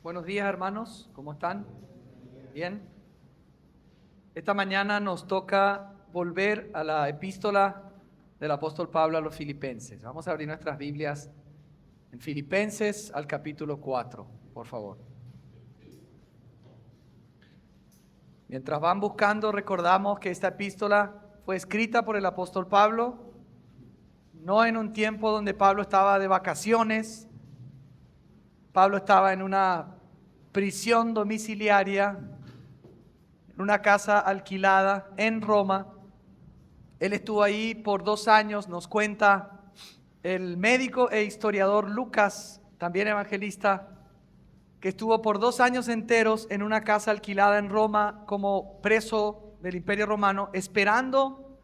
Buenos días, hermanos, ¿cómo están? Bien. Esta mañana nos toca volver a la epístola del apóstol Pablo a los Filipenses. Vamos a abrir nuestras Biblias en Filipenses al capítulo 4, por favor. Mientras van buscando, recordamos que esta epístola fue escrita por el apóstol Pablo, no en un tiempo donde Pablo estaba de vacaciones. Pablo estaba en una prisión domiciliaria, en una casa alquilada en Roma. Él estuvo ahí por 2 años, nos cuenta el médico e historiador Lucas, también evangelista, que estuvo por 2 años enteros en una casa alquilada en Roma como preso del Imperio Romano, esperando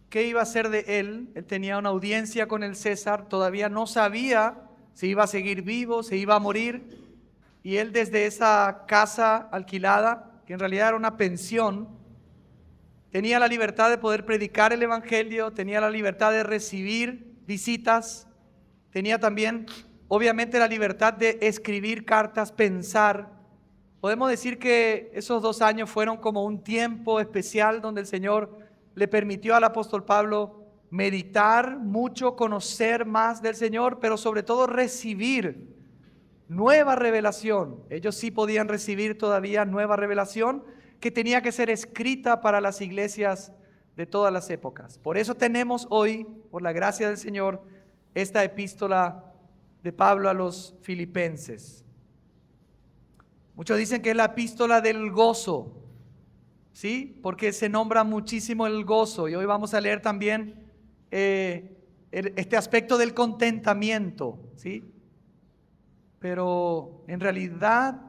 qué iba a ser de él. Él tenía una audiencia con el César, todavía no sabía si iba a seguir vivo, si iba a morir. Y él desde esa casa alquilada, que en realidad era una pensión, tenía la libertad de poder predicar el evangelio, tenía la libertad de recibir visitas, tenía también, obviamente, la libertad de escribir cartas, pensar. Podemos decir que esos 2 años fueron como un tiempo especial donde el Señor le permitió al apóstol Pablo meditar mucho, conocer más del Señor, pero sobre todo recibir nueva revelación. Ellos sí podían recibir todavía nueva revelación que tenía que ser escrita para las iglesias de todas las épocas. Por eso tenemos hoy, por la gracia del Señor, esta epístola de Pablo a los Filipenses. Muchos dicen que es la epístola del gozo, ¿sí? Porque se nombra muchísimo el gozo. Y hoy vamos a leer también este aspecto del contentamiento, ¿sí? Pero en realidad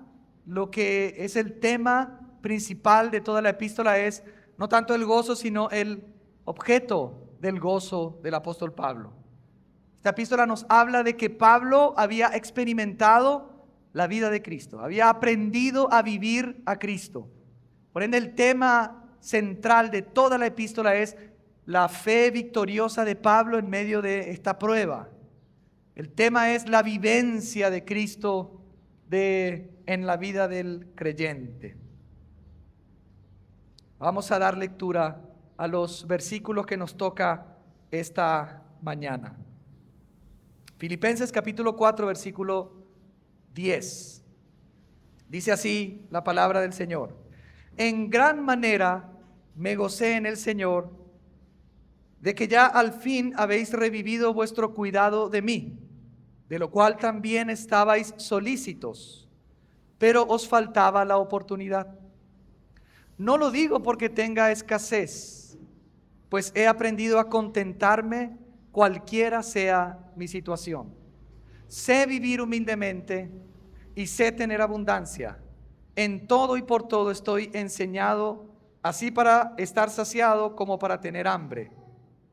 lo que es el tema principal de toda la epístola es no tanto el gozo, sino el objeto del gozo del apóstol Pablo. Esta epístola nos habla de que Pablo había experimentado la vida de Cristo, había aprendido a vivir a Cristo. Por ende, el tema central de toda la epístola es la fe victoriosa de Pablo en medio de esta prueba. El tema es la vivencia de Cristo en la vida del creyente. Vamos a dar lectura a los versículos que nos toca esta mañana. Filipenses capítulo 4, versículo 10. Dice así la palabra del Señor: En gran manera me gocé en el Señor de que ya al fin habéis revivido vuestro cuidado de mí, de lo cual también estabais solícitos, pero os faltaba la oportunidad. No lo digo porque tenga escasez, pues he aprendido a contentarme cualquiera sea mi situación. Sé vivir humildemente y sé tener abundancia. En todo y por todo estoy enseñado, así para estar saciado como para tener hambre,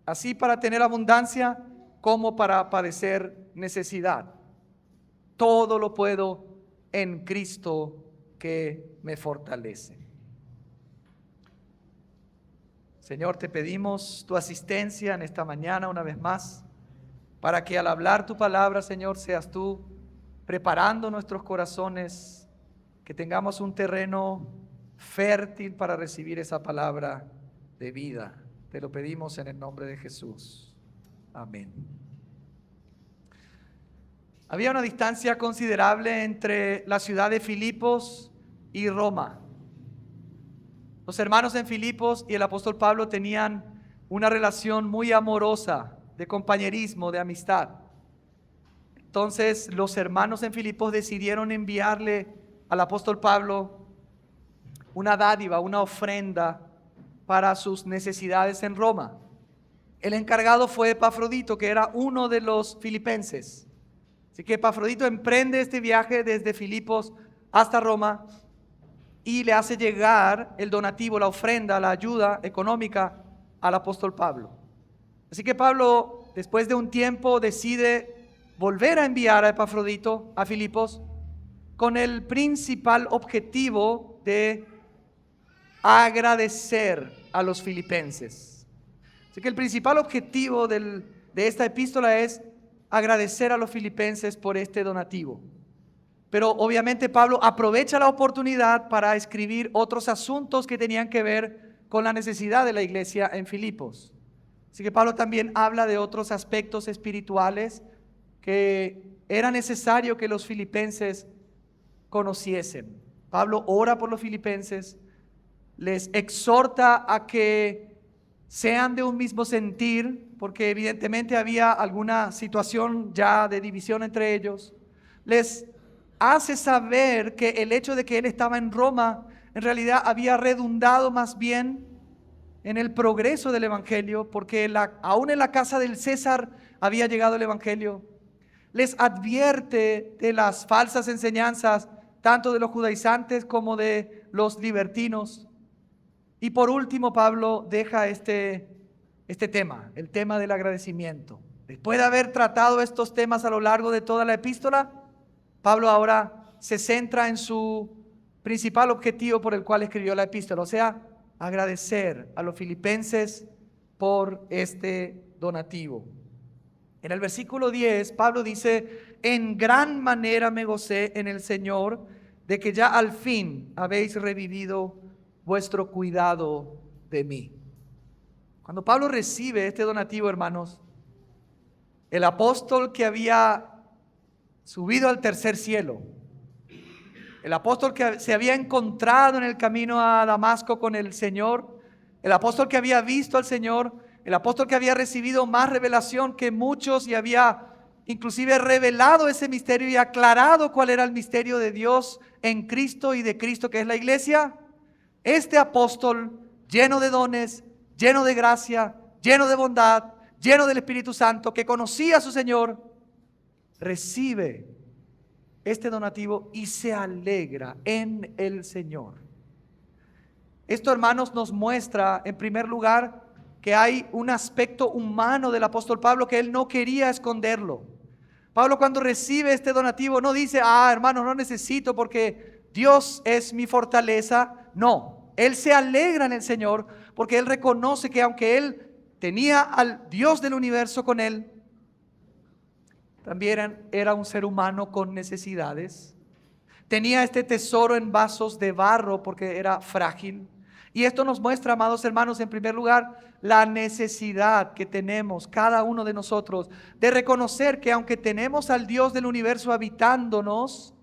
así para tener abundancia como para padecer necesidad. Todo lo puedo en Cristo que me fortalece. Señor, te pedimos tu asistencia en esta mañana una vez más, para que al hablar tu palabra, Señor, seas tú preparando nuestros corazones, que tengamos un terreno fértil para recibir esa palabra de vida. Te lo pedimos en el nombre de Jesús. Amén. Había una distancia considerable entre la ciudad de Filipos y Roma. Los hermanos en Filipos y el apóstol Pablo tenían una relación muy amorosa, de compañerismo, de amistad. Entonces los hermanos en Filipos decidieron enviarle al apóstol Pablo una dádiva, una ofrenda para sus necesidades en Roma. El encargado fue Epafrodito, que era uno de los filipenses. Así que Epafrodito emprende este viaje desde Filipos hasta Roma y le hace llegar el donativo, la ofrenda, la ayuda económica al apóstol Pablo. Así que Pablo, después de un tiempo, decide volver a enviar a Epafrodito a Filipos con el principal objetivo de agradecer a los filipenses. Así que el principal objetivo de esta epístola es agradecer a los filipenses por este donativo. pero obviamente Pablo aprovecha la oportunidad para escribir otros asuntos que tenían que ver con la necesidad de la iglesia en Filipos. Así que Pablo también habla de otros aspectos espirituales que era necesario que los filipenses conociesen. Pablo ora por los filipenses, les exhorta a que sean de un mismo sentir, porque evidentemente había alguna situación ya de división entre ellos. Les hace saber que el hecho de que él estaba en Roma en realidad había redundado más bien en el progreso del evangelio, porque aún en la casa del César había llegado el evangelio. Les advierte de las falsas enseñanzas tanto de los judaizantes como de los libertinos. Y por último, Pablo deja este tema, el tema del agradecimiento. Después de haber tratado estos temas a lo largo de toda la epístola, Pablo ahora se centra en su principal objetivo por el cual escribió la epístola, o sea, agradecer a los filipenses por este donativo. En el versículo 10, Pablo dice: en gran manera me gocé en el Señor de que ya al fin habéis revivido vuestro cuidado de mí. Cuando Pablo recibe este donativo, hermanos, el apóstol que había subido al tercer cielo, el apóstol que se había encontrado en el camino a Damasco con el Señor, el apóstol que había visto al Señor, el apóstol que había recibido más revelación que muchos y había inclusive revelado ese misterio y aclarado cuál era el misterio de Dios en Cristo y de Cristo que es la iglesia. Este apóstol, lleno de dones, lleno de gracia, lleno de bondad, lleno del Espíritu Santo, que conocía a su Señor, recibe este donativo y se alegra en el Señor. Esto, hermanos, nos muestra en primer lugar que hay un aspecto humano del apóstol Pablo que él no quería esconderlo. Pablo, cuando recibe este donativo, no dice: hermano, no necesito porque Dios es mi fortaleza. No, él se alegra en el Señor porque él reconoce que aunque él tenía al Dios del universo con él, también era un ser humano con necesidades. Tenía este tesoro en vasos de barro porque era frágil. Y esto nos muestra, amados hermanos, en primer lugar, la necesidad que tenemos cada uno de nosotros de reconocer que aunque tenemos al Dios del universo habitándonos,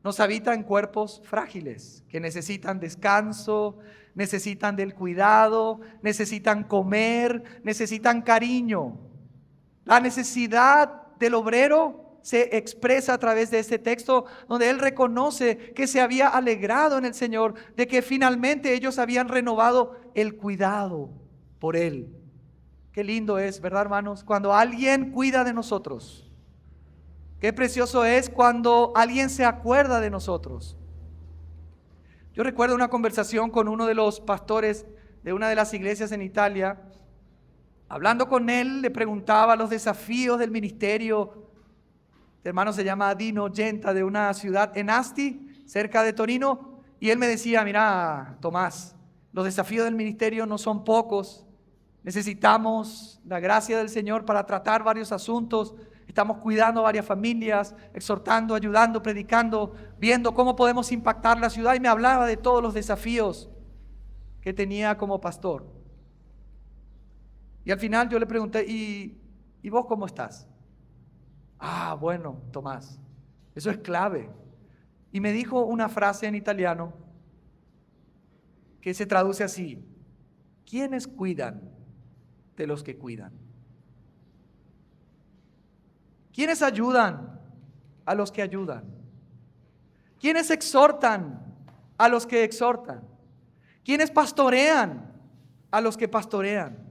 nos habita en cuerpos frágiles que necesitan descanso, necesitan del cuidado, necesitan comer, necesitan cariño. La necesidad del obrero se expresa a través de este texto donde él reconoce que se había alegrado en el Señor de que finalmente ellos habían renovado el cuidado por él. Qué lindo es, ¿verdad, hermanos? Cuando alguien cuida de nosotros. Qué precioso es cuando alguien se acuerda de nosotros. Yo recuerdo una conversación con uno de los pastores de una de las iglesias en Italia. Hablando con él, le preguntaba los desafíos del ministerio. El hermano se llama Dino Genta, de una ciudad en Asti, cerca de Torino, y él me decía: mira, Tomás, los desafíos del ministerio no son pocos. Necesitamos la gracia del Señor para tratar varios asuntos. Estamos cuidando a varias familias, exhortando, ayudando, predicando, viendo cómo podemos impactar la ciudad, y me hablaba de todos los desafíos que tenía como pastor. Y al final yo le pregunté: ¿y vos cómo estás? Bueno, Tomás, eso es clave. Y me dijo una frase en italiano que se traduce así: ¿quiénes cuidan de los que cuidan? ¿Quiénes ayudan a los que ayudan? ¿Quiénes exhortan a los que exhortan? ¿Quiénes pastorean a los que pastorean?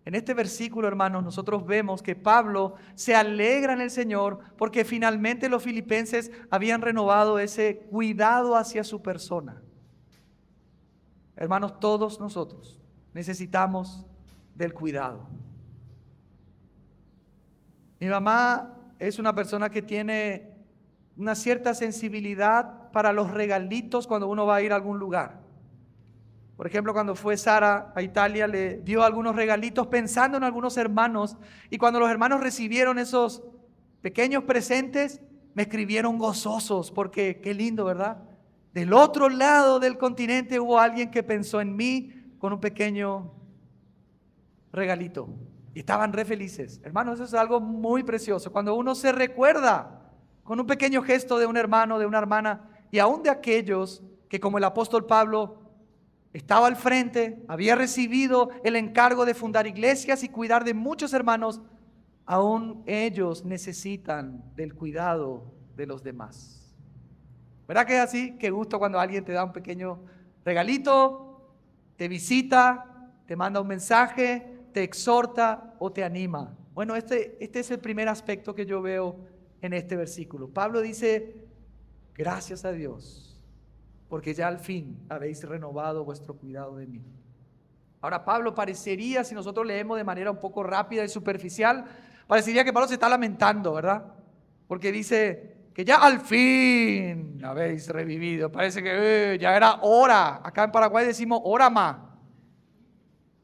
En este versículo, hermanos, nosotros vemos que Pablo se alegra en el Señor porque finalmente los filipenses habían renovado ese cuidado hacia su persona. Hermanos, todos nosotros necesitamos del cuidado. Mi mamá es una persona que tiene una cierta sensibilidad para los regalitos cuando uno va a ir a algún lugar. Por ejemplo, cuando fue Sara a Italia, le dio algunos regalitos pensando en algunos hermanos, y cuando los hermanos recibieron esos pequeños presentes, me escribieron gozosos porque qué lindo, ¿verdad? Del otro lado del continente hubo alguien que pensó en mí con un pequeño regalito. Y estaban re felices. Hermanos, eso es algo muy precioso. Cuando uno se recuerda con un pequeño gesto de un hermano, de una hermana, y aún de aquellos que, como el apóstol Pablo, estaba al frente, había recibido el encargo de fundar iglesias y cuidar de muchos hermanos, aún ellos necesitan del cuidado de los demás. ¿Verdad que es así? Qué gusto cuando alguien te da un pequeño regalito, te visita, te manda un mensaje, te exhorta o te anima. Bueno, este es el primer aspecto que yo veo en este versículo. Pablo dice, gracias a Dios, porque ya al fin habéis renovado vuestro cuidado de mí. Ahora, Pablo parecería, si nosotros leemos de manera un poco rápida y superficial, parecería que Pablo se está lamentando, ¿verdad? Porque dice que ya al fin habéis revivido. Parece que ya era hora. Acá en Paraguay decimos hora más.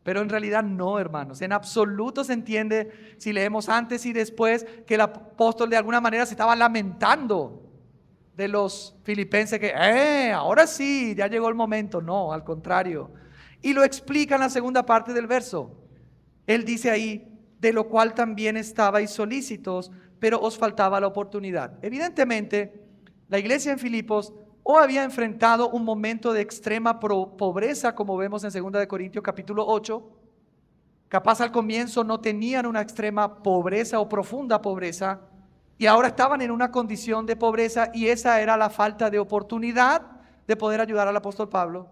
Pero en realidad no, hermanos. En absoluto se entiende, si leemos antes y después, que el apóstol de alguna manera se estaba lamentando de los filipenses que, ahora sí, ya llegó el momento. No, al contrario. Y lo explica en la segunda parte del verso. Él dice ahí, de lo cual también estabais solícitos, pero os faltaba la oportunidad. Evidentemente, la iglesia en Filipos o había enfrentado un momento de extrema pobreza, como vemos en 2 Corintios capítulo 8. Capaz al comienzo no tenían una extrema pobreza o profunda pobreza, y ahora estaban en una condición de pobreza, y esa era la falta de oportunidad de poder ayudar al apóstol Pablo.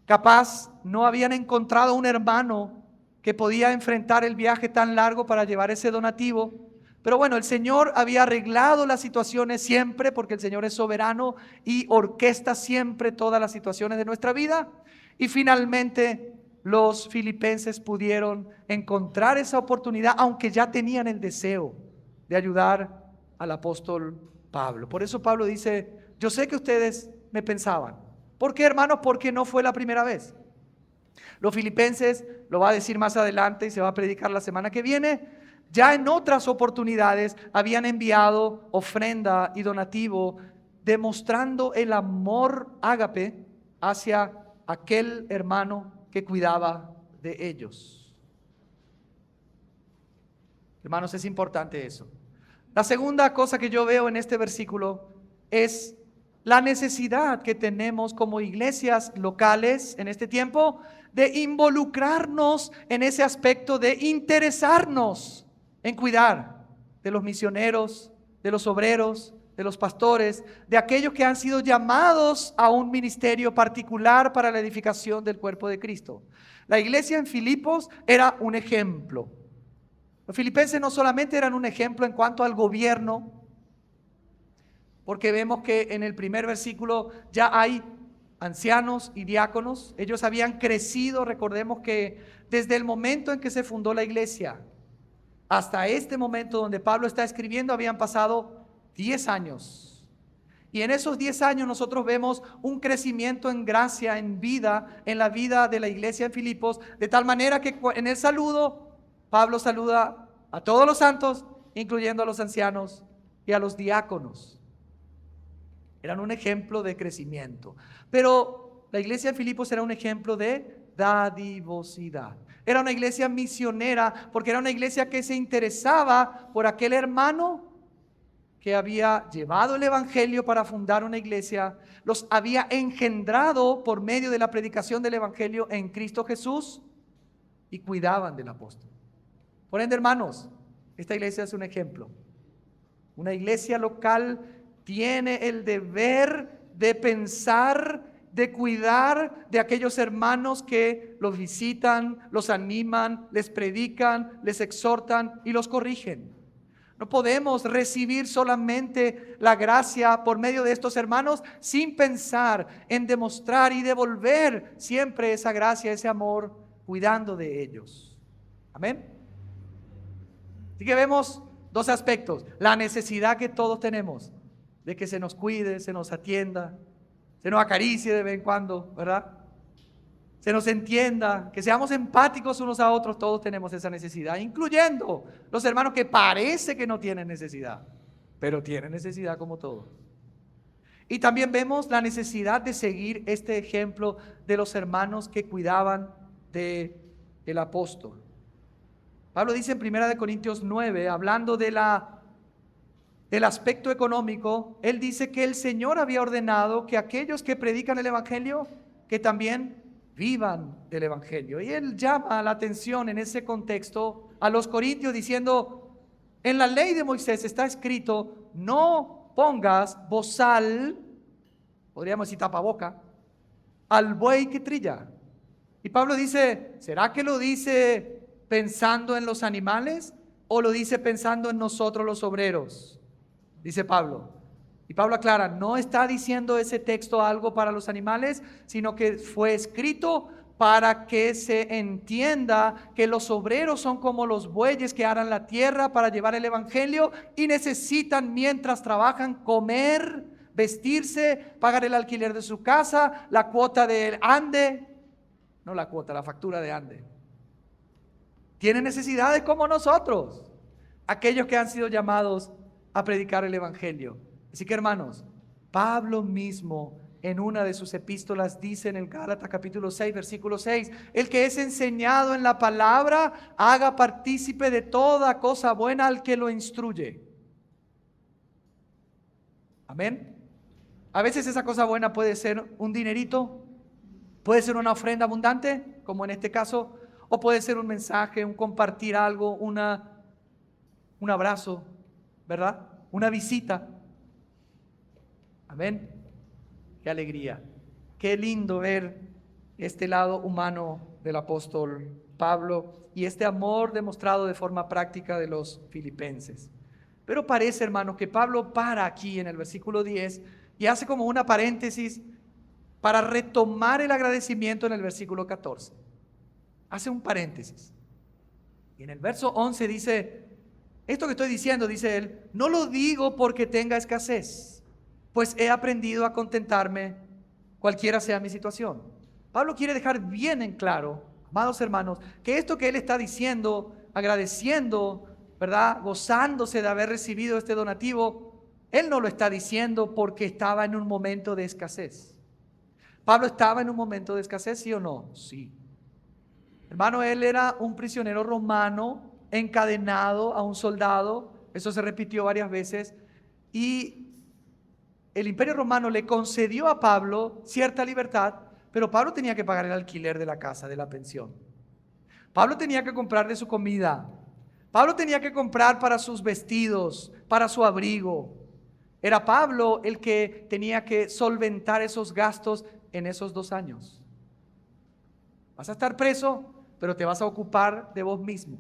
Capaz no habían encontrado un hermano que podía enfrentar el viaje tan largo para llevar ese donativo. Pero bueno, el Señor había arreglado las situaciones siempre, porque el Señor es soberano y orquesta siempre todas las situaciones de nuestra vida. Y finalmente los filipenses pudieron encontrar esa oportunidad, aunque ya tenían el deseo de ayudar al apóstol Pablo. Por eso Pablo dice, yo sé que ustedes me pensaban. ¿Por qué, hermanos? Porque no fue la primera vez. Los filipenses, lo va a decir más adelante y se va a predicar la semana que viene, ya en otras oportunidades habían enviado ofrenda y donativo, demostrando el amor ágape hacia aquel hermano que cuidaba de ellos. Hermanos, es importante eso. La segunda cosa que yo veo en este versículo es la necesidad que tenemos como iglesias locales en este tiempo de involucrarnos en ese aspecto, de interesarnos en cuidar de los misioneros, de los obreros, de los pastores, de aquellos que han sido llamados a un ministerio particular para la edificación del cuerpo de Cristo. La iglesia en Filipos era un ejemplo. Los filipenses no solamente eran un ejemplo en cuanto al gobierno, porque vemos que en el primer versículo ya hay ancianos y diáconos. Ellos habían crecido, recordemos que desde el momento en que se fundó la iglesia hasta este momento donde Pablo está escribiendo habían pasado 10 años. Y en esos 10 años nosotros vemos un crecimiento en gracia, en vida, en la vida de la iglesia en Filipos, de tal manera que en el saludo, Pablo saluda a todos los santos, incluyendo a los ancianos y a los diáconos. Eran un ejemplo de crecimiento. Pero la iglesia en Filipos era un ejemplo de dadivosidad. Era una iglesia misionera, porque era una iglesia que se interesaba por aquel hermano que había llevado el evangelio para fundar una iglesia, los había engendrado por medio de la predicación del evangelio en Cristo Jesús y cuidaban del apóstol. Por ende, hermanos, esta iglesia es un ejemplo. Una iglesia local tiene el deber de pensar, de cuidar de aquellos hermanos que los visitan, los animan, les predican, les exhortan y los corrigen. No podemos recibir solamente la gracia por medio de estos hermanos sin pensar en demostrar y devolver siempre esa gracia, ese amor, cuidando de ellos. Amén. Así que vemos dos aspectos: la necesidad que todos tenemos de que se nos cuide, se nos atienda, se nos acaricie de vez en cuando, ¿verdad? Se nos entienda, que seamos empáticos unos a otros. Todos tenemos esa necesidad, incluyendo los hermanos que parece que no tienen necesidad. pero tiene necesidad como todo. Y también vemos la necesidad de seguir este ejemplo de los hermanos que cuidaban del apóstol. Pablo dice en 1 Corintios 9, hablando del aspecto económico, él dice que el Señor había ordenado que aquellos que predican el evangelio, que también vivan del evangelio. Y él llama la atención en ese contexto a los corintios diciendo: en la ley de Moisés está escrito, no pongas bozal, podríamos decir tapaboca, al buey que trilla. Y Pablo dice, ¿será que lo dice pensando en los animales o lo dice pensando en nosotros los obreros? Dice Pablo. Y Pablo aclara, no está diciendo ese texto algo para los animales, sino que fue escrito para que se entienda que los obreros son como los bueyes que aran la tierra para llevar el evangelio y necesitan, mientras trabajan, comer, vestirse, pagar el alquiler de su casa, la cuota del ande, no la cuota, la factura de ande. Tienen necesidades como nosotros, aquellos que han sido llamados a predicar el evangelio. Así que, hermanos, Pablo mismo en una de sus epístolas dice en el Gálatas capítulo 6, versículo 6, el que es enseñado en la palabra, haga partícipe de toda cosa buena al que lo instruye. Amén. A veces esa cosa buena puede ser un dinerito, puede ser una ofrenda abundante, como en este caso, o puede ser un mensaje, un compartir algo, un abrazo, ¿verdad? Una visita. Amén. Qué alegría. Qué lindo ver este lado humano del apóstol Pablo y este amor demostrado de forma práctica de los filipenses. Pero parece, hermano, que Pablo para aquí en el versículo 10 y hace como una paréntesis para retomar el agradecimiento en el versículo 14. Hace un paréntesis. Y en el verso 11 dice, esto que estoy diciendo, dice él, no lo digo porque tenga escasez, pues he aprendido a contentarme cualquiera sea mi situación. Pablo quiere dejar bien en claro, amados hermanos, que esto que él está diciendo, agradeciendo, ¿verdad? Gozándose de haber recibido este donativo, él no lo está diciendo porque estaba en un momento de escasez. ¿Pablo estaba en un momento de escasez, sí o no? Sí. Hermano, él era un prisionero romano encadenado a un soldado, eso se repitió varias veces, y el Imperio Romano le concedió a Pablo cierta libertad, pero Pablo tenía que pagar el alquiler de la casa, de la pensión. Pablo tenía que comprar de su comida. Pablo tenía que comprar para sus vestidos, para su abrigo. Era Pablo el que tenía que solventar esos gastos en esos 2 años. Vas a estar preso, pero te vas a ocupar de vos mismo.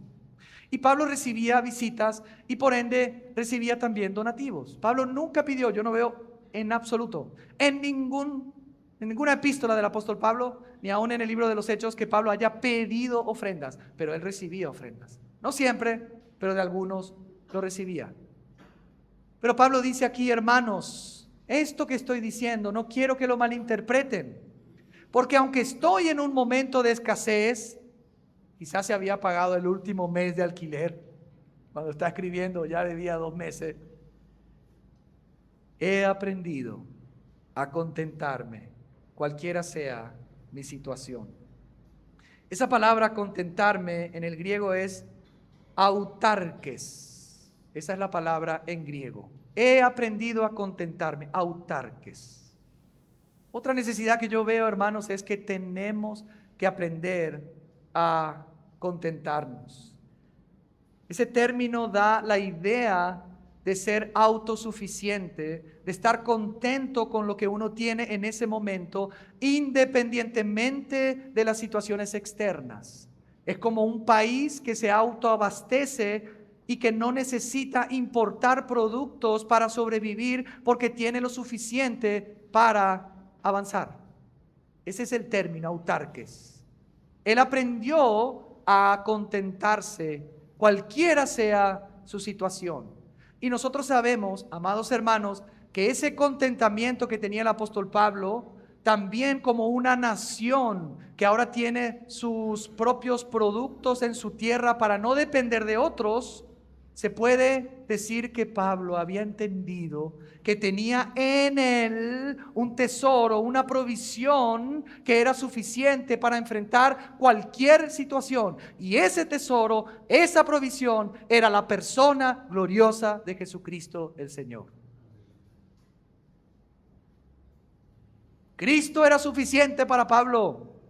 Y Pablo recibía visitas y por ende recibía también donativos. Pablo nunca pidió, yo no veo en absoluto, en ninguna epístola del apóstol Pablo, ni aún en el libro de los Hechos, que Pablo haya pedido ofrendas, pero él recibía ofrendas. No siempre, pero de algunos lo recibía. Pero Pablo dice aquí, hermanos, esto que estoy diciendo no quiero que lo malinterpreten, porque aunque estoy en un momento de escasez, quizás se había pagado el último mes de alquiler, cuando está escribiendo ya debía 2 meses, he aprendido a contentarme, cualquiera sea mi situación. Esa palabra contentarme en el griego es autarques. Esa es la palabra en griego. He aprendido a contentarme, autarques. Otra necesidad que yo veo, hermanos, es que tenemos que aprender a contentarnos. Ese término da la idea de ser autosuficiente, de estar contento con lo que uno tiene en ese momento, independientemente de las situaciones externas. Es como un país que se autoabastece y que no necesita importar productos para sobrevivir porque tiene lo suficiente para avanzar. Ese es el término, autarques. Él aprendió a contentarse, cualquiera sea su situación. Y nosotros sabemos, amados hermanos, que ese contentamiento que tenía el apóstol Pablo, también como una nación que ahora tiene sus propios productos en su tierra para no depender de otros, Se puede decir que Pablo había entendido que tenía en él un tesoro, una provisión que era suficiente para enfrentar cualquier situación. Y ese tesoro, esa provisión, era la persona gloriosa de Jesucristo el Señor. Cristo era suficiente para Pablo.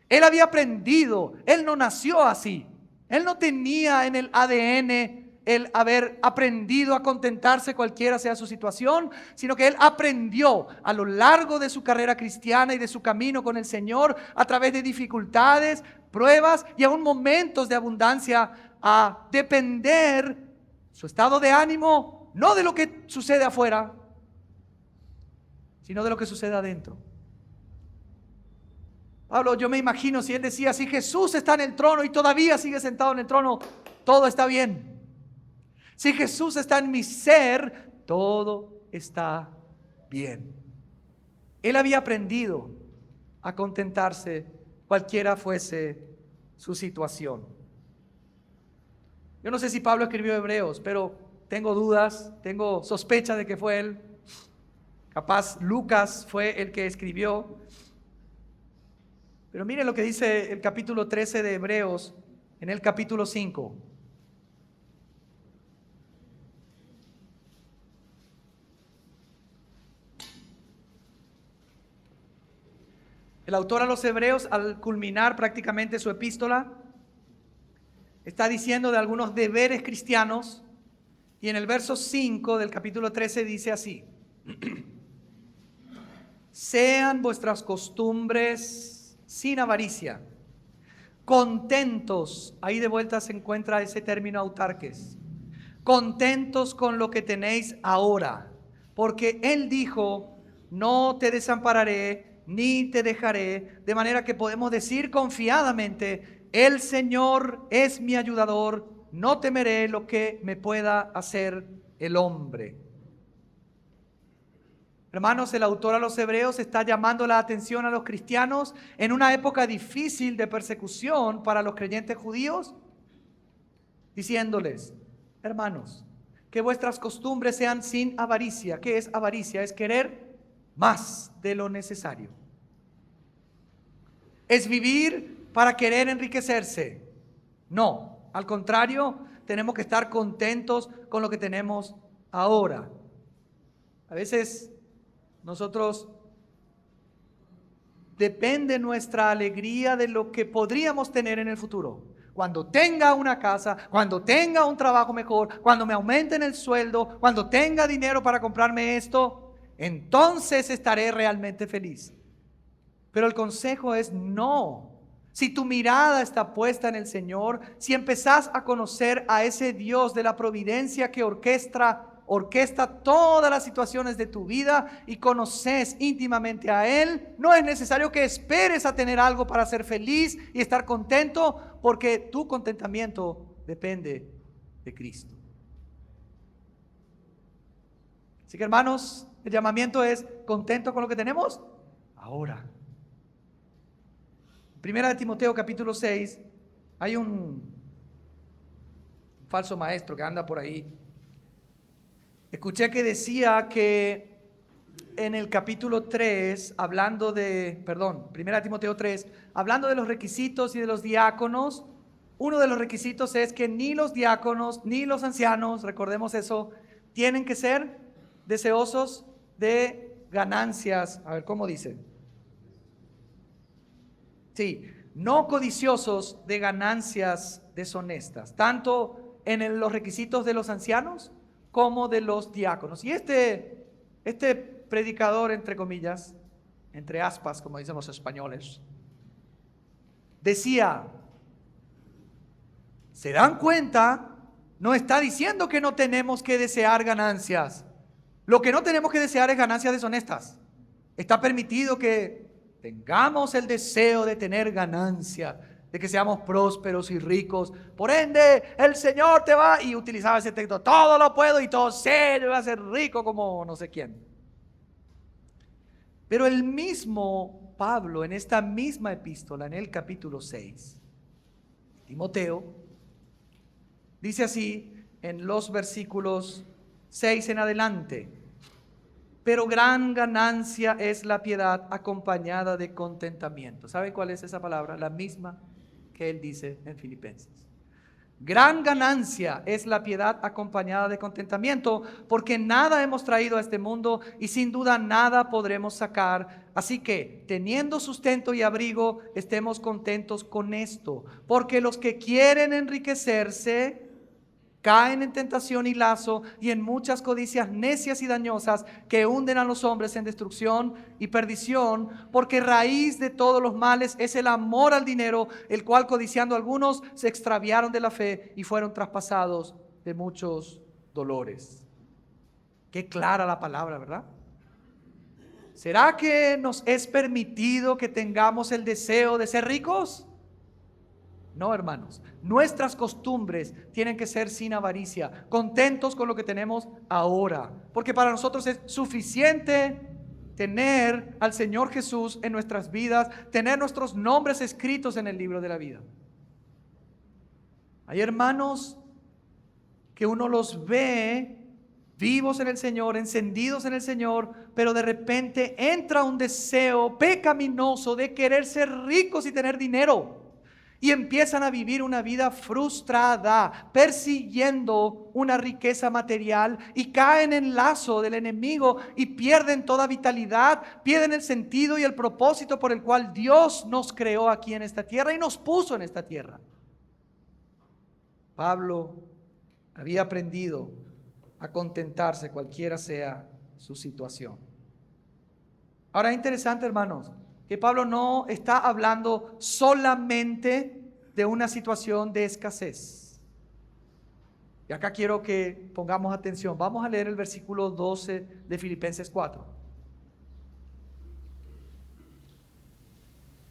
Él había aprendido, él no nació así. Él no tenía en el ADN el haber aprendido a contentarse cualquiera sea su situación, sino que él aprendió a lo largo de su carrera cristiana y de su camino con el Señor, a través de dificultades, pruebas y aún momentos de abundancia, a depender su estado de ánimo, no de lo que sucede afuera, sino de lo que sucede adentro. Pablo, yo me imagino si él decía, si Jesús está en el trono y todavía sigue sentado en el trono, todo está bien. Si Jesús está en mi ser, todo está bien. Él había aprendido a contentarse cualquiera fuese su situación. Yo no sé si Pablo escribió Hebreos, pero tengo dudas, tengo sospecha de que fue él. Capaz Lucas fue el que escribió. Pero miren lo que dice el capítulo 13 de Hebreos en el capítulo 5. El autor a los Hebreos, al culminar prácticamente su epístola, está diciendo de algunos deberes cristianos, y en el verso 5 del capítulo 13 dice así: sean vuestras costumbres sin avaricia, contentos, ahí de vuelta se encuentra ese término autarques, contentos con lo que tenéis ahora, porque Él dijo, no te desampararé, ni te dejaré, de manera que podemos decir confiadamente, el Señor es mi ayudador, no temeré lo que me pueda hacer el hombre. Hermanos, el autor a los Hebreos está llamando la atención a los cristianos en una época difícil de persecución para los creyentes judíos, diciéndoles, hermanos, que vuestras costumbres sean sin avaricia. ¿Qué es avaricia? Es querer más de lo necesario. ¿Es vivir para querer enriquecerse? No, al contrario, tenemos que estar contentos con lo que tenemos ahora. A veces nosotros depende nuestra alegría de lo que podríamos tener en el futuro. Cuando tenga una casa, cuando tenga un trabajo mejor, cuando me aumenten el sueldo, cuando tenga dinero para comprarme esto, entonces estaré realmente feliz. Pero el consejo es no. Si tu mirada está puesta en el Señor, si empezás a conocer a ese Dios de la providencia que orquesta todas las situaciones de tu vida y conoces íntimamente a Él, no es necesario que esperes a tener algo para ser feliz y estar contento, porque tu contentamiento depende de Cristo. Así que, hermanos, el llamamiento es contento con lo que tenemos ahora. Primera de Timoteo capítulo 6, hay un falso maestro que anda por ahí. Escuché que decía que en el capítulo 3, Primera de Timoteo 3, hablando de los requisitos y de los diáconos, uno de los requisitos es que ni los diáconos ni los ancianos, recordemos eso, tienen que ser deseosos de ganancias. A ver, ¿cómo dice? Sí, no codiciosos de ganancias deshonestas, tanto en los requisitos de los ancianos como de los diáconos. Y este predicador, entre comillas, entre aspas, como dicen los españoles, decía, ¿se dan cuenta? No está diciendo que no tenemos que desear ganancias. Lo que no tenemos que desear es ganancias deshonestas. Está permitido que tengamos el deseo de tener ganancia, de que seamos prósperos y ricos. Por ende, el Señor te va, y utilizaba ese texto, todo lo puedo y todo sé, yo voy a ser rico como no sé quién. Pero el mismo Pablo, en esta misma epístola, en el capítulo 6, Timoteo, dice así, en los versículos 6 en adelante. Pero gran ganancia es la piedad acompañada de contentamiento. ¿Sabe cuál es esa palabra? La misma que él dice en Filipenses. Gran ganancia es la piedad acompañada de contentamiento, porque nada hemos traído a este mundo y sin duda nada podremos sacar. Así que, teniendo sustento y abrigo, estemos contentos con esto. Porque los que quieren enriquecerse caen en tentación y lazo y en muchas codicias necias y dañosas que hunden a los hombres en destrucción y perdición, porque raíz de todos los males es el amor al dinero, el cual codiciando algunos se extraviaron de la fe y fueron traspasados de muchos dolores. Qué clara la palabra, ¿verdad? ¿Será que nos es permitido que tengamos el deseo de ser ricos? No, hermanos, nuestras costumbres tienen que ser sin avaricia, contentos con lo que tenemos ahora, porque para nosotros es suficiente tener al Señor Jesús en nuestras vidas, tener nuestros nombres escritos en el libro de la vida. Hay hermanos que uno los ve vivos en el Señor, encendidos en el Señor, pero de repente entra un deseo pecaminoso de querer ser ricos y tener dinero. Y empiezan a vivir una vida frustrada, persiguiendo una riqueza material y caen en lazo del enemigo y pierden toda vitalidad, pierden el sentido y el propósito por el cual Dios nos creó aquí en esta tierra y nos puso en esta tierra. Pablo había aprendido a contentarse cualquiera sea su situación. Ahora es interesante, hermanos, que Pablo no está hablando solamente de una situación de escasez. Y acá quiero que pongamos atención. Vamos a leer el versículo 12 de Filipenses 4.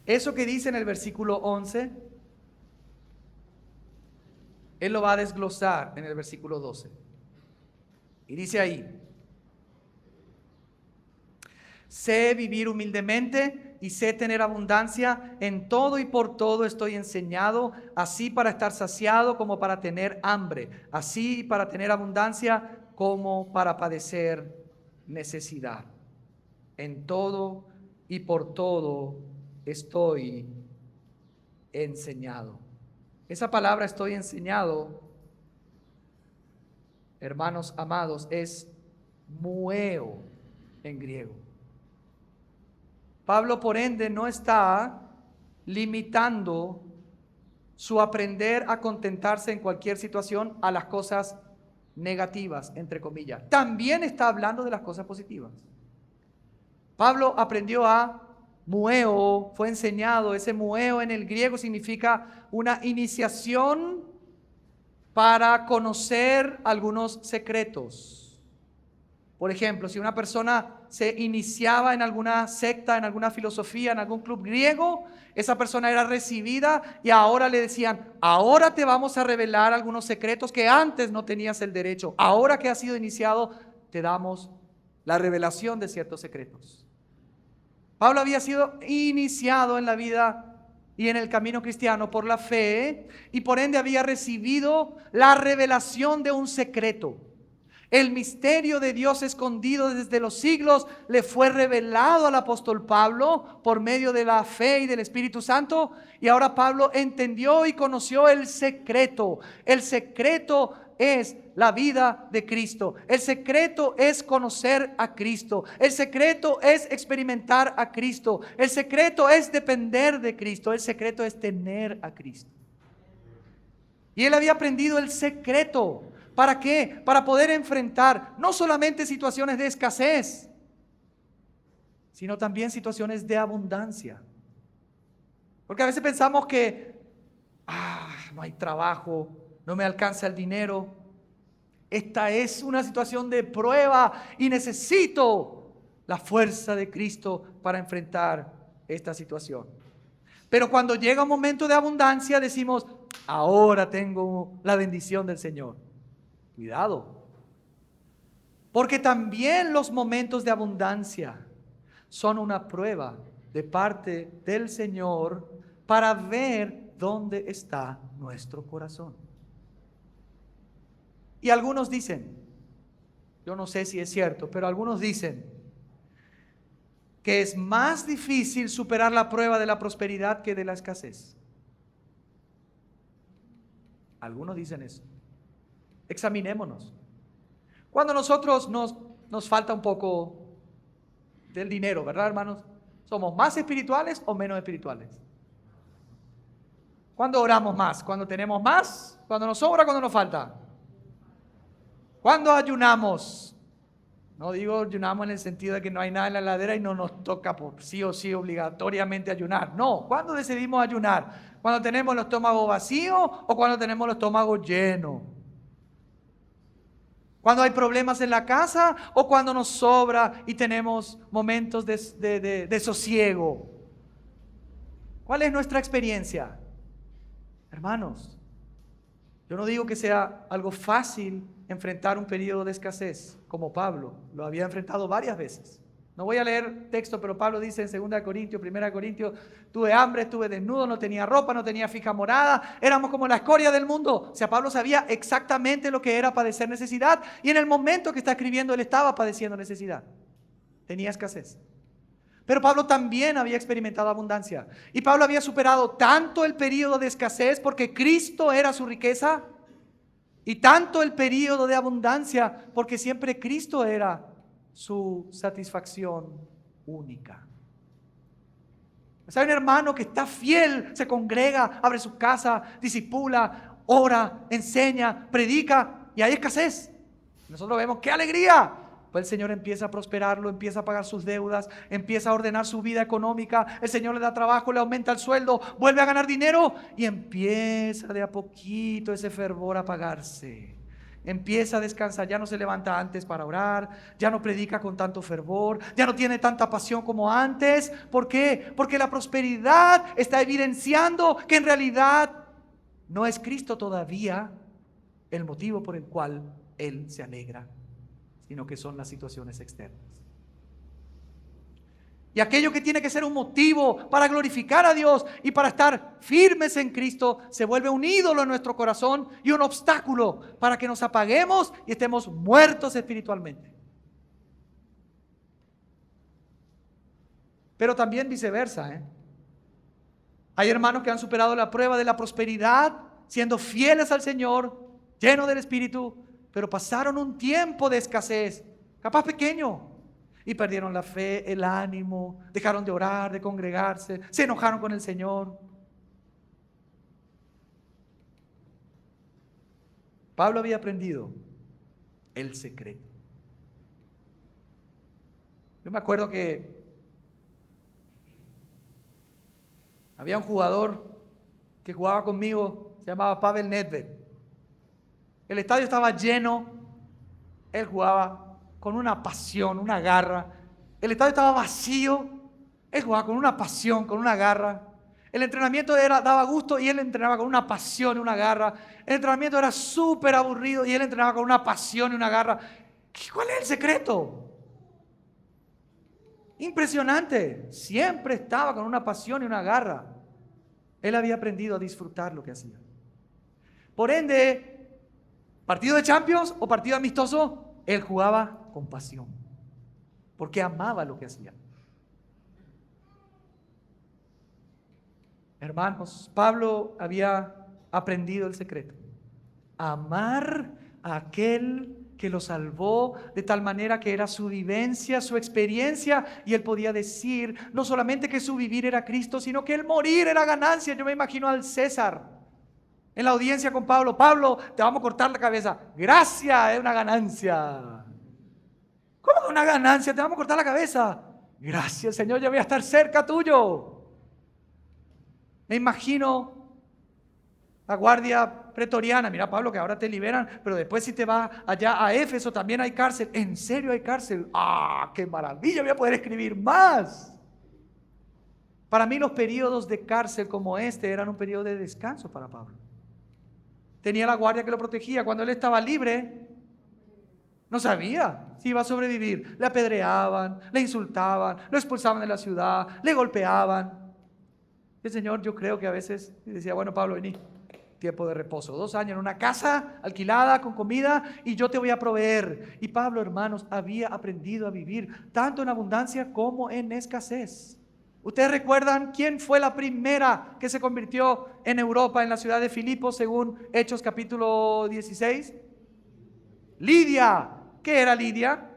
Eso que dice en el versículo 11, él lo va a desglosar en el versículo 12. Y dice ahí: sé vivir humildemente y sé tener abundancia, en todo y por todo estoy enseñado, así para estar saciado como para tener hambre, así para tener abundancia como para padecer necesidad. En todo y por todo estoy enseñado. Esa palabra estoy enseñado, hermanos amados, es mueo en griego. Pablo, por ende, no está limitando su aprender a contentarse en cualquier situación a las cosas negativas, entre comillas. También está hablando de las cosas positivas. Pablo aprendió a mueo, fue enseñado. Ese mueo en el griego significa una iniciación para conocer algunos secretos. Por ejemplo, si una persona se iniciaba en alguna secta, en alguna filosofía, en algún club griego, esa persona era recibida y ahora le decían: ahora te vamos a revelar algunos secretos que antes no tenías el derecho. Ahora que has sido iniciado, te damos la revelación de ciertos secretos. Pablo había sido iniciado en la vida y en el camino cristiano por la fe, y por ende había recibido la revelación de un secreto. El misterio de Dios escondido desde los siglos le fue revelado al apóstol Pablo por medio de la fe y del Espíritu Santo, y ahora Pablo entendió y conoció el secreto. El secreto es la vida de Cristo. El secreto es conocer a Cristo. El secreto es experimentar a Cristo. El secreto es depender de Cristo. El secreto es tener a Cristo. Y él había aprendido el secreto. ¿Para qué? Para poder enfrentar no solamente situaciones de escasez, sino también situaciones de abundancia. Porque a veces pensamos que no hay trabajo, no me alcanza el dinero. Esta es una situación de prueba y necesito la fuerza de Cristo para enfrentar esta situación. Pero cuando llega un momento de abundancia decimos: ahora tengo la bendición del Señor. Cuidado, porque también los momentos de abundancia son una prueba de parte del Señor para ver dónde está nuestro corazón. Y algunos dicen, yo no sé si es cierto, pero algunos dicen que es más difícil superar la prueba de la prosperidad que de la escasez. Algunos dicen eso. Examinémonos. Cuando nosotros nos falta un poco del dinero, ¿verdad, hermanos? ¿Somos más espirituales o menos espirituales? ¿Cuándo oramos más? ¿Cuando tenemos más? ¿Cuando nos sobra? ¿Cuando nos falta? ¿Cuándo ayunamos? No digo ayunamos en el sentido de que no hay nada en la heladera y no nos toca por sí o sí obligatoriamente ayunar. No, ¿cuándo decidimos ayunar? ¿Cuando tenemos el estómago vacío o cuando tenemos el estómago lleno? ¿Cuando hay problemas en la casa o cuando nos sobra y tenemos momentos de sosiego? ¿Cuál es nuestra experiencia? Hermanos, yo no digo que sea algo fácil enfrentar un periodo de escasez, como Pablo lo había enfrentado varias veces. No voy a leer texto, pero Pablo dice en 2 Corintios, 1 Corintios, tuve hambre, estuve desnudo, no tenía ropa, no tenía fija morada, éramos como la escoria del mundo. O sea, Pablo sabía exactamente lo que era padecer necesidad y en el momento que está escribiendo él estaba padeciendo necesidad. Tenía escasez. Pero Pablo también había experimentado abundancia. Y Pablo había superado tanto el periodo de escasez porque Cristo era su riqueza y tanto el periodo de abundancia porque siempre Cristo era su satisfacción única. Hay un hermano que está fiel, se congrega, abre su casa, discipula, ora, enseña, predica y hay escasez. Nosotros vemos ¡qué alegría! Pues el Señor empieza a prosperarlo, empieza a pagar sus deudas, empieza a ordenar su vida económica, el Señor le da trabajo, le aumenta el sueldo, vuelve a ganar dinero y empieza de a poquito ese fervor a apagarse. Empieza a descansar, ya no se levanta antes para orar, ya no predica con tanto fervor, ya no tiene tanta pasión como antes. ¿Por qué? Porque la prosperidad está evidenciando que en realidad no es Cristo todavía el motivo por el cual Él se alegra, sino que son las situaciones externas. Y aquello que tiene que ser un motivo para glorificar a Dios y para estar firmes en Cristo se vuelve un ídolo en nuestro corazón y un obstáculo para que nos apaguemos y estemos muertos espiritualmente. Pero también viceversa, Hay hermanos que han superado la prueba de la prosperidad siendo fieles al Señor, llenos del Espíritu, pero pasaron un tiempo de escasez, capaz pequeño, y perdieron la fe, el ánimo, dejaron de orar, de congregarse, se enojaron con el Señor. Pablo había aprendido el secreto. Yo me acuerdo que había un jugador que jugaba conmigo, se llamaba Pavel Nedved. El estadio estaba lleno, él jugaba con una pasión, una garra. El estadio estaba vacío, él jugaba con una pasión, con una garra. El entrenamiento daba gusto y él entrenaba con una pasión y una garra. El entrenamiento era súper aburrido y él entrenaba con una pasión y una garra. ¿Cuál es el secreto? Impresionante, siempre estaba con una pasión y una garra. Él había aprendido a disfrutar lo que hacía. Por ende, partido de Champions o partido amistoso, él jugaba con pasión, porque amaba lo que hacía. Hermanos, Pablo había aprendido el secreto: amar a aquel que lo salvó, de tal manera que era su vivencia, su experiencia, y él podía decir no solamente que su vivir era Cristo, sino que el morir era ganancia. Yo me imagino al César en la audiencia con Pablo: Pablo, te vamos a cortar la cabeza. Gracia es una ganancia. ¿Cómo que una ganancia? Te vamos a cortar la cabeza. Gracias, Señor, ya voy a estar cerca tuyo. Me imagino la guardia pretoriana: mira, Pablo, que ahora te liberan, pero después si te vas allá a Éfeso también hay cárcel. ¿En serio hay cárcel? ¡Ah, qué maravilla! Voy a poder escribir más. Para mí los periodos de cárcel como este eran un periodo de descanso para Pablo. Tenía la guardia que lo protegía. Cuando él estaba libre, no sabía si iba a sobrevivir. Le apedreaban, le insultaban, lo expulsaban de la ciudad, le golpeaban. El Señor, yo creo que a veces decía: bueno, Pablo, vení, tiempo de reposo. 2 años en una casa alquilada con comida y yo te voy a proveer. Y Pablo, hermanos, había aprendido a vivir tanto en abundancia como en escasez. ¿Ustedes recuerdan quién fue la primera que se convirtió en Europa, en la ciudad de Filipos, según Hechos capítulo 16? Lidia. ¿Qué era Lidia?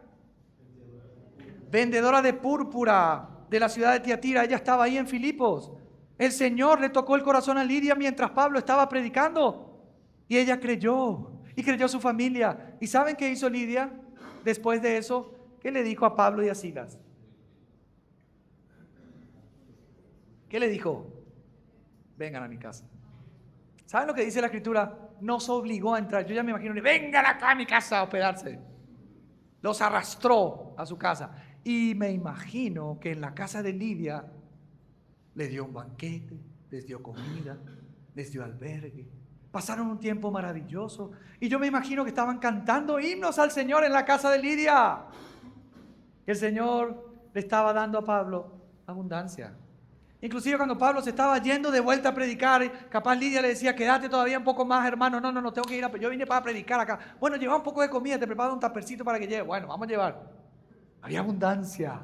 Vendedora de púrpura de la ciudad de Tiatira. Ella estaba ahí en Filipos. El Señor le tocó el corazón a Lidia mientras Pablo estaba predicando. Y ella creyó. Y creyó su familia. ¿Y saben qué hizo Lidia después de eso? ¿Qué le dijo a Pablo y a Silas? ¿Qué le dijo? Vengan a mi casa. ¿Saben lo que dice la Escritura? Nos obligó a entrar. Yo ya me imagino, vengan acá a mi casa a hospedarse. Los arrastró a su casa. Y me imagino que en la casa de Lidia les dio un banquete, les dio comida, les dio albergue. Pasaron un tiempo maravilloso. Y yo me imagino que estaban cantando himnos al Señor en la casa de Lidia. El Señor le estaba dando a Pablo abundancia. Inclusive cuando Pablo se estaba yendo de vuelta a predicar, capaz Lidia le decía, quédate todavía un poco más, hermano. No, tengo que ir yo vine para predicar acá. Bueno, lleva un poco de comida, te preparo un tapercito para que lleve. Bueno, vamos a llevar. Había abundancia.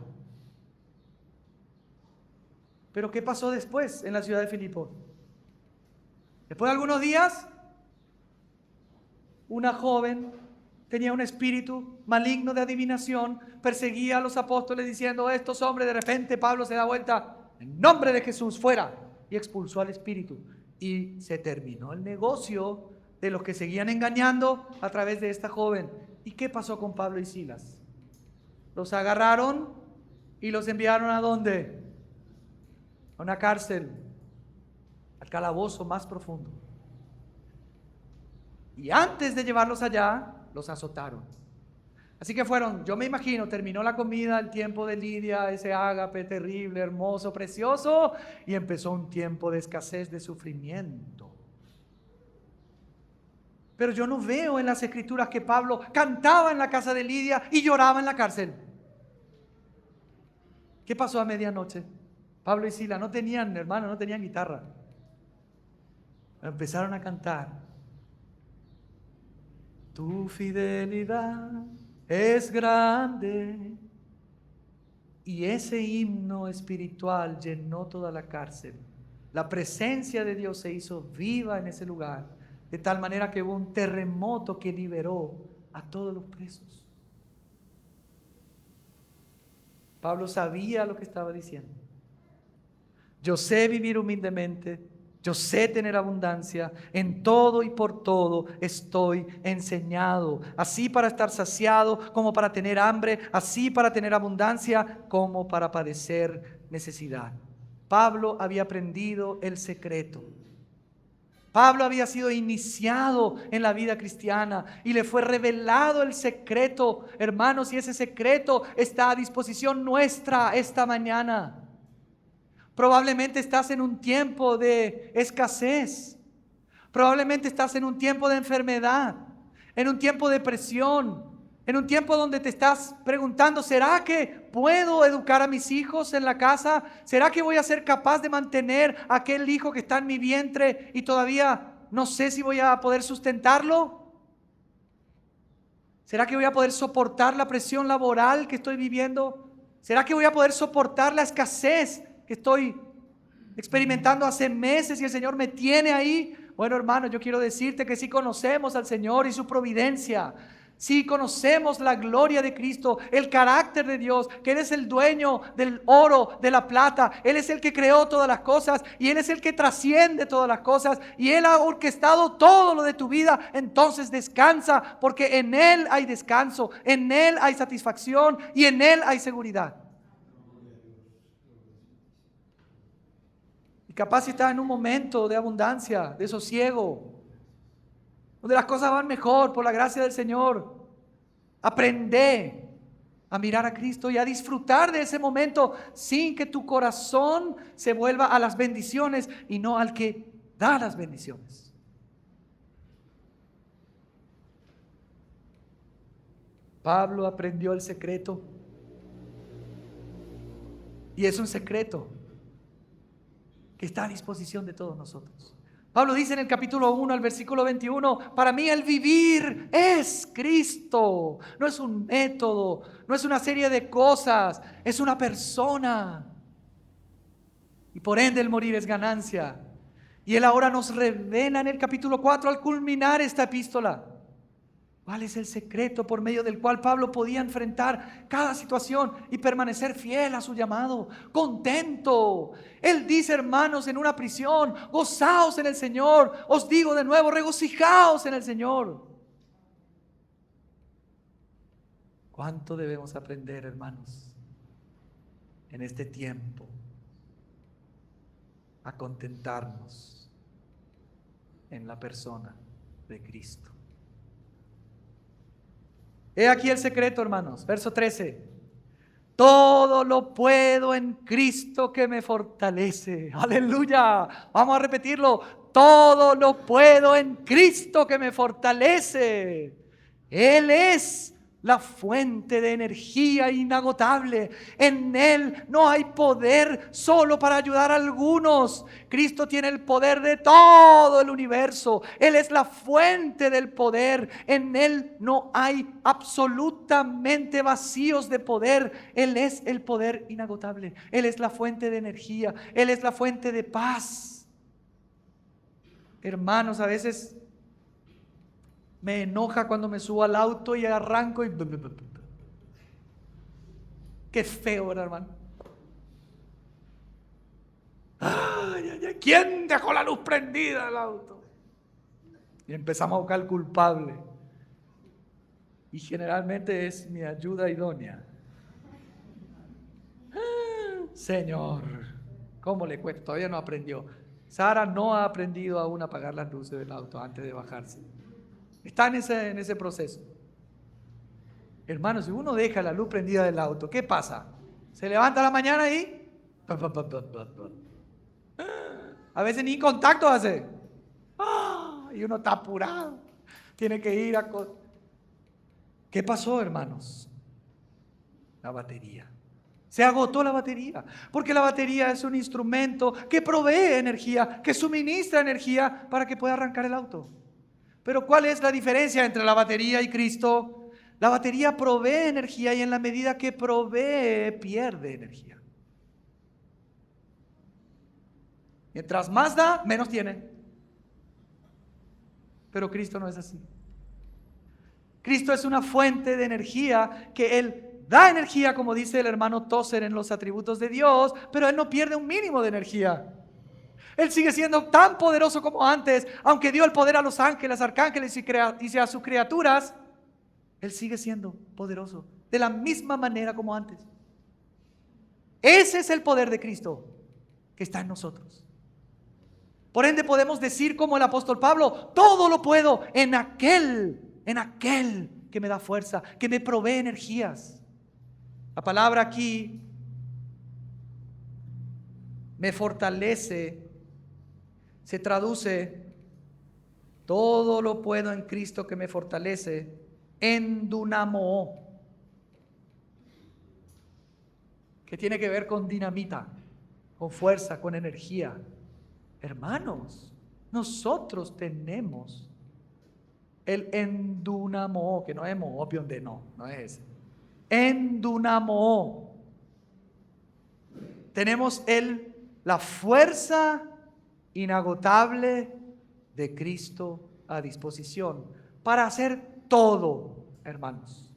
Pero ¿qué pasó después en la ciudad de Filipos? Después de algunos días, una joven tenía un espíritu maligno de adivinación, perseguía a los apóstoles diciendo, estos hombres, de repente Pablo se da vuelta, en nombre de Jesús, fuera, y expulsó al espíritu. Y se terminó el negocio de los que seguían engañando a través de esta joven. ¿Y qué pasó con Pablo y Silas? Los agarraron y los enviaron ¿a dónde? A una cárcel, al calabozo más profundo. Y antes de llevarlos allá, los azotaron. Así que fueron, yo me imagino, terminó la comida, el tiempo de Lidia, ese ágape terrible, hermoso, precioso, y empezó un tiempo de escasez, de sufrimiento. Pero yo no veo en las escrituras que Pablo cantaba en la casa de Lidia y lloraba en la cárcel. ¿Qué pasó a medianoche? Pablo y Silas no tenían, hermano, no tenían guitarra. Empezaron a cantar. Tu fidelidad es grande. Y ese himno espiritual llenó toda la cárcel. La presencia de Dios se hizo viva en ese lugar, de tal manera que hubo un terremoto que liberó a todos los presos. Pablo sabía lo que estaba diciendo. Yo sé vivir humildemente, yo sé tener abundancia, en todo y por todo estoy enseñado, así para estar saciado como para tener hambre, así para tener abundancia como para padecer necesidad. Pablo había aprendido el secreto. Pablo había sido iniciado en la vida cristiana y le fue revelado el secreto, hermanos, y ese secreto está a disposición nuestra esta mañana. Probablemente estás en un tiempo de escasez. Probablemente estás en un tiempo de enfermedad, en un tiempo de presión, en un tiempo donde te estás preguntando, ¿será que puedo educar a mis hijos en la casa? ¿Será que voy a ser capaz de mantener a aquel hijo que está en mi vientre y todavía no sé si voy a poder sustentarlo? ¿Será que voy a poder soportar la presión laboral que estoy viviendo? ¿Será que voy a poder soportar la escasez que estoy experimentando hace meses y el Señor me tiene ahí? Bueno, hermano, yo quiero decirte que si conocemos al Señor y su providencia, si conocemos la gloria de Cristo, el carácter de Dios, que Él es el dueño del oro, de la plata, Él es el que creó todas las cosas y Él es el que trasciende todas las cosas y Él ha orquestado todo lo de tu vida, entonces descansa, porque en Él hay descanso, en Él hay satisfacción y en Él hay seguridad. Y capaz si estás en un momento de abundancia, de sosiego, donde las cosas van mejor por la gracia del Señor, aprende a mirar a Cristo y a disfrutar de ese momento sin que tu corazón se vuelva a las bendiciones y no al que da las bendiciones. Pablo aprendió el secreto y es un secreto que está a disposición de todos nosotros. Pablo dice en el capítulo 1, al versículo 21, para mí el vivir es Cristo. No es un método, no es una serie de cosas, es una persona. Y por ende el morir es ganancia. Y él ahora nos revela en el capítulo 4 al culminar esta epístola. ¿Cuál es el secreto por medio del cual Pablo podía enfrentar cada situación y permanecer fiel a su llamado? Contento. Él dice, hermanos, en una prisión, gozaos en el Señor. Os digo de nuevo, regocijaos en el Señor. ¿Cuánto debemos aprender, hermanos, en este tiempo a contentarnos en la persona de Cristo? He aquí el secreto, hermanos. Verso 13. Todo lo puedo en Cristo que me fortalece. Aleluya. Vamos a repetirlo. Todo lo puedo en Cristo que me fortalece. Él es la fuente de energía inagotable. En Él no hay poder solo para ayudar a algunos. Cristo tiene el poder de todo el universo. Él es la fuente del poder. En Él no hay absolutamente vacíos de poder. Él es el poder inagotable. Él es la fuente de energía. Él es la fuente de paz. Hermanos, a veces me enoja cuando me subo al auto y arranco y... Qué feo, ¿verdad, hermano? Ay, ay, ay, ¿quién dejó la luz prendida del auto? Y empezamos a buscar el culpable. Y generalmente es mi ayuda idónea. Señor, ¿cómo le cuesta? Todavía no aprendió. Sara no ha aprendido aún a apagar las luces del auto antes de bajarse. Está en ese proceso. Hermano, si uno deja la luz prendida del auto, ¿qué pasa? Se levanta a la mañana y... A veces ni contacto hace. Y uno está apurado. Tiene que ir a... ¿Qué pasó, hermanos? La batería. Se agotó la batería. Porque la batería es un instrumento que provee energía, que suministra energía para que pueda arrancar el auto. Pero ¿cuál es la diferencia entre la batería y Cristo? La batería provee energía y en la medida que provee, pierde energía. Mientras más da, menos tiene. Pero Cristo no es así. Cristo es una fuente de energía que Él da energía, como dice el hermano Tozer en los atributos de Dios, pero Él no pierde un mínimo de energía. Él sigue siendo tan poderoso como antes, aunque dio el poder a los ángeles, arcángeles y a sus criaturas. Él sigue siendo poderoso de la misma manera como antes. Ese es el poder de Cristo que está en nosotros. Por ende podemos decir como el apóstol Pablo, todo lo puedo en aquel que me da fuerza, que me provee energías. La palabra aquí, me fortalece, se traduce, todo lo puedo en Cristo que me fortalece, en dunamo, que tiene que ver con dinamita, con fuerza, con energía. Hermanos, nosotros tenemos el endunamo, que no es moopion de no es ese. Endunamo. Tenemos la fuerza inagotable de Cristo a disposición para hacer todo, hermanos.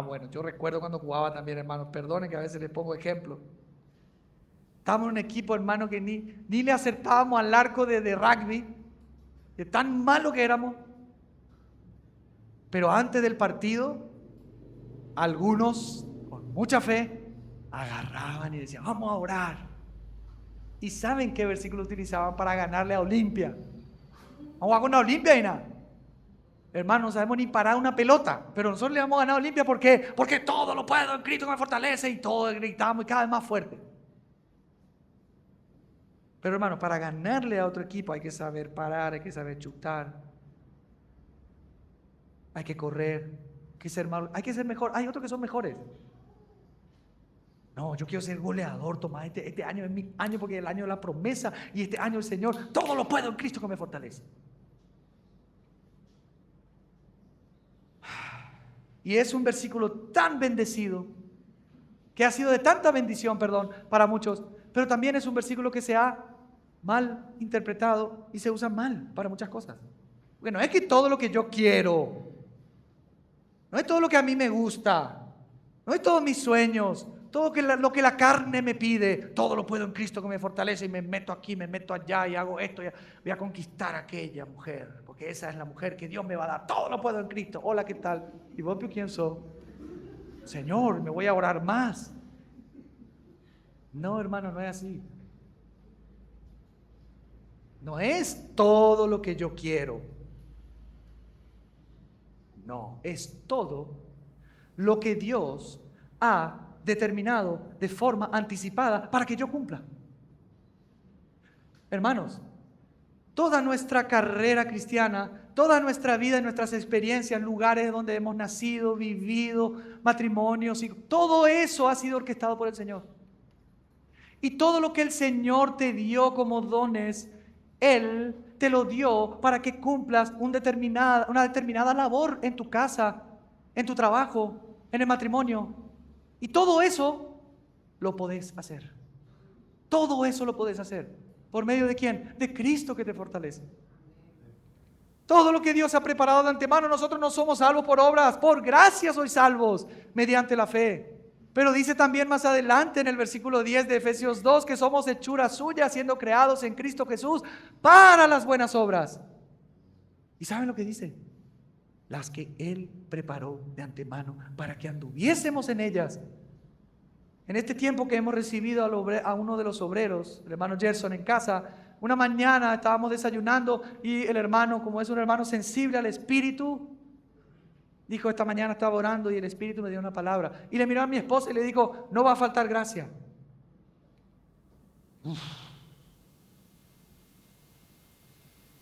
Bueno, yo recuerdo cuando jugaba también, hermanos, perdonen que a veces les pongo ejemplo. Estábamos en un equipo, hermano, que ni le acertábamos al arco de rugby, de tan malo que éramos. Pero antes del partido, algunos con mucha fe agarraban y decían, vamos a orar. ¿Y saben qué versículo utilizaban para ganarle a Olimpia? Vamos a jugar con una Olimpia y nada. Hermano, no sabemos ni parar una pelota, pero nosotros le vamos a ganar a Olimpia. ¿Por qué? Porque todo lo puedo en Cristo que me fortalece, y todos gritamos y cada vez más fuerte. Pero hermano, para ganarle a otro equipo hay que saber parar, hay que saber chutar, hay que correr, hay que ser mejor. Hay otros que son mejores. No, yo quiero ser goleador, Tomás. Este año es mi año porque es el año de la promesa. Y este año el Señor, todo lo puedo en Cristo que me fortalece. Y es un versículo tan bendecido, que ha sido de tanta bendición, para muchos. Pero también es un versículo que se ha mal interpretado y se usa mal para muchas cosas. Porque no es que todo lo que yo quiero, no es todo lo que a mí me gusta, no es todos mis sueños, todo lo que la carne me pide, todo lo puedo en Cristo que me fortalece y me meto aquí, me meto allá y hago esto, y voy a conquistar a aquella mujer, porque esa es la mujer que Dios me va a dar, todo lo puedo en Cristo. Hola, ¿qué tal? ¿Y vos quién sos? Señor, me voy a orar más. No, hermano, no es así. No es todo lo que yo quiero. No, es todo lo que Dios ha determinado de forma anticipada para que yo cumpla. Hermanos, toda nuestra carrera cristiana, toda nuestra vida y nuestras experiencias, lugares donde hemos nacido, vivido, matrimonios, y todo eso ha sido orquestado por el Señor. Y todo lo que el Señor te dio como dones, Él te lo dio para que cumplas una determinada labor en tu casa, en tu trabajo, en el matrimonio. Y todo eso lo podés hacer. Todo eso lo podés hacer. ¿Por medio de quién? De Cristo que te fortalece. Todo lo que Dios ha preparado de antemano, nosotros no somos salvos por obras, por gracia sois salvos mediante la fe. Pero dice también más adelante en el versículo 10 de Efesios 2 que somos hechura suya, siendo creados en Cristo Jesús para las buenas obras. ¿Y saben lo que dice? Las que Él preparó de antemano para que anduviésemos en ellas. En este tiempo que hemos recibido a uno de los obreros, el hermano Gerson, en casa, una mañana estábamos desayunando y el hermano, como es un hermano sensible al Espíritu, dijo: esta mañana estaba orando y el Espíritu me dio una palabra. Y le miró a mi esposa y le dijo: no va a faltar gracia. Uf.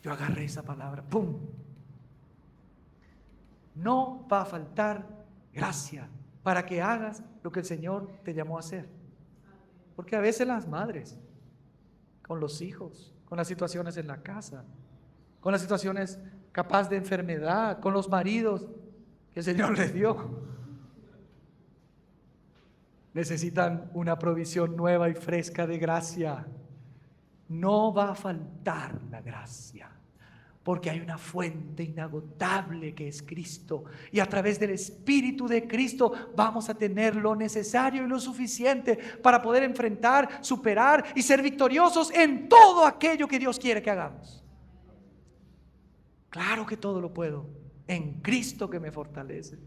Yo agarré esa palabra, ¡pum! No va a faltar gracia para que hagas lo que el Señor te llamó a hacer. Porque a veces las madres, con los hijos, con las situaciones en la casa, con las situaciones capaz de enfermedad, con los maridos que el Señor les dio, necesitan una provisión nueva y fresca de gracia. No va a faltar la gracia, porque hay una fuente inagotable que es Cristo, y a través del Espíritu de Cristo vamos a tener lo necesario y lo suficiente para poder enfrentar, superar y ser victoriosos en todo aquello que Dios quiere que hagamos. Claro que todo lo puedo en Cristo que me fortalece.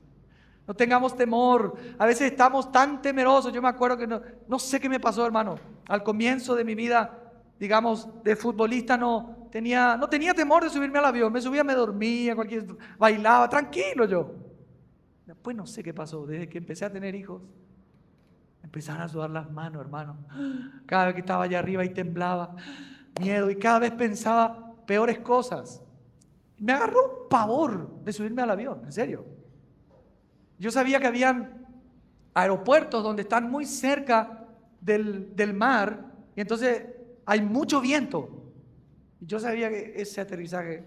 No tengamos temor. A veces estamos tan temerosos. Yo me acuerdo que no sé qué me pasó, hermano. Al comienzo de mi vida, digamos, de futbolista, no tenía temor de subirme al avión. Me subía, me dormía, bailaba, tranquilo yo. Después no sé qué pasó. Desde que empecé a tener hijos, empezaron a sudar las manos, hermano. Cada vez que estaba allá arriba y temblaba, miedo, y cada vez pensaba peores cosas. Me agarró un pavor de subirme al avión, en serio. Yo sabía que habían aeropuertos donde están muy cerca del mar, y entonces hay mucho viento. Y yo sabía que ese aterrizaje,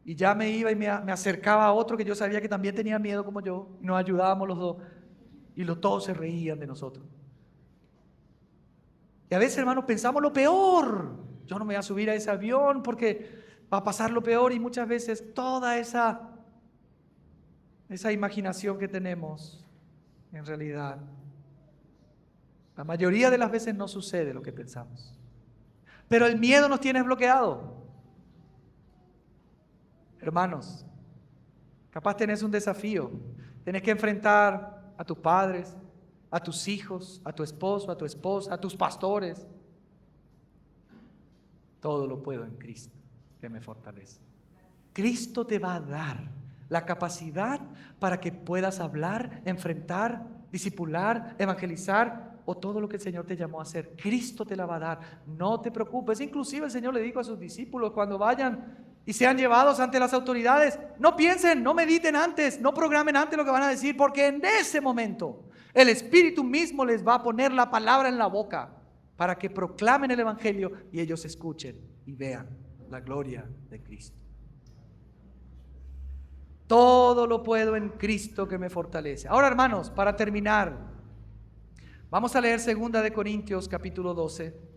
y ya me iba y me acercaba a otro que yo sabía que también tenía miedo como yo, y nos ayudábamos los dos, y todos se reían de nosotros. Y a veces, hermanos, pensamos lo peor. Yo no me voy a subir a ese avión porque va a pasar lo peor, y muchas veces toda esa imaginación que tenemos, en realidad, la mayoría de las veces no sucede lo que pensamos. Pero el miedo nos tiene bloqueado. Hermanos, capaz tenés un desafío. Tenés que enfrentar a tus padres, a tus hijos, a tu esposo, a tu esposa, a tus pastores. Todo lo puedo en Cristo que me fortalece. Cristo te va a dar la capacidad para que puedas hablar, enfrentar, discipular, evangelizar o todo lo que el Señor te llamó a hacer. Cristo te la va a dar. No te preocupes. Inclusive el Señor le dijo a sus discípulos cuando vayan y sean llevados ante las autoridades: no piensen, no mediten antes, no programen antes lo que van a decir, porque en ese momento El Espíritu mismo les va a poner la palabra en la boca para que proclamen el Evangelio y ellos escuchen y vean la gloria de Cristo. Todo lo puedo en Cristo que me fortalece. Ahora, hermanos, para terminar, vamos a leer 2 de Corintios capítulo 12.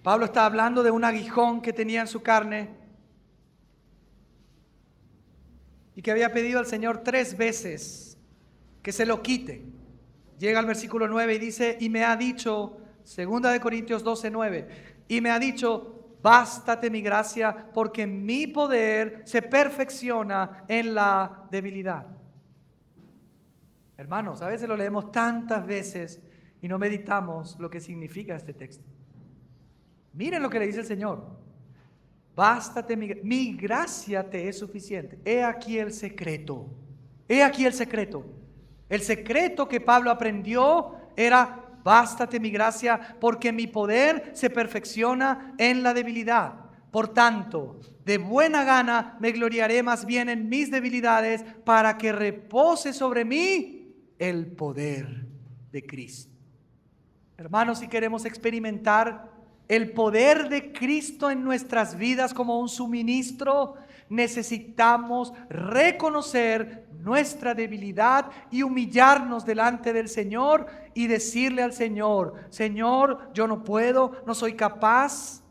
Pablo está hablando de un aguijón que tenía en su carne y que había pedido al Señor 3 veces que se lo quite. Llega al versículo 9 y dice, y me ha dicho, 2 de Corintios 12, 9, y me ha dicho, bástate mi gracia, porque mi poder se perfecciona en la debilidad. Hermanos, a veces lo leemos tantas veces y no meditamos lo que significa este texto. Miren lo que le dice el Señor. Bástate mi gracia te es suficiente. He aquí el secreto. He aquí el secreto. El secreto que Pablo aprendió era, bástate mi gracia, porque mi poder se perfecciona en la debilidad. Por tanto, de buena gana me gloriaré más bien en mis debilidades, para que repose sobre mí el poder de Cristo. Hermanos, si queremos experimentar el poder de Cristo en nuestras vidas como un suministro, necesitamos reconocer nuestra debilidad y humillarnos delante del Señor y decirle al Señor, Señor, yo no puedo, no soy capaz,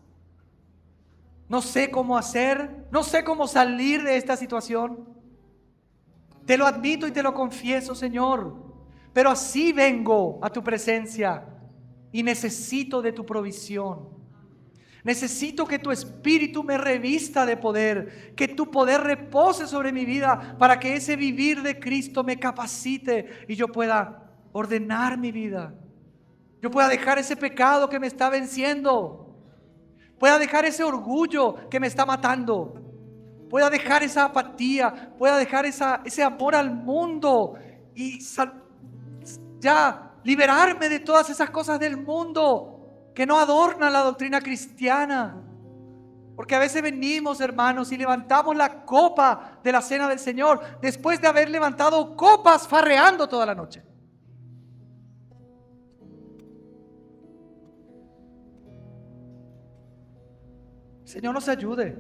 no sé cómo hacer, no sé cómo salir de esta situación. Te lo admito y te lo confieso, Señor, pero así vengo a tu presencia y necesito de tu provisión. Necesito que tu Espíritu me revista de poder, que tu poder repose sobre mi vida para que ese vivir de Cristo me capacite y yo pueda ordenar mi vida. Yo pueda dejar ese pecado que me está venciendo. Pueda dejar ese orgullo que me está matando. Pueda dejar esa apatía. Pueda dejar ese amor al mundo y ya liberarme de todas esas cosas del mundo que no adornan la doctrina cristiana. Porque a veces venimos, hermanos, y levantamos la copa de la cena del Señor después de haber levantado copas farreando toda la noche. El Señor nos ayude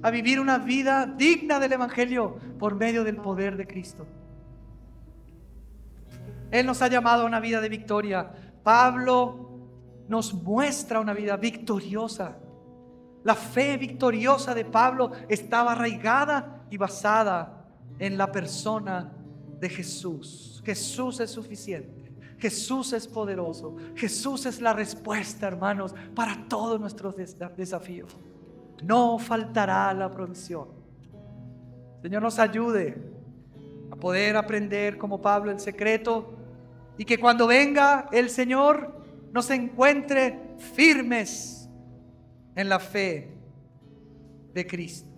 a vivir una vida digna del Evangelio por medio del poder de Cristo. Él nos ha llamado a una vida de victoria. Pablo nos muestra una vida victoriosa. La fe victoriosa de Pablo estaba arraigada y basada en la persona de Jesús. Jesús es suficiente. Jesús es poderoso. Jesús es la respuesta, hermanos, para todos nuestros desafíos. No faltará la provisión. Señor, nos ayude a poder aprender como Pablo el secreto y que cuando venga el Señor nos encuentre firmes en la fe de Cristo.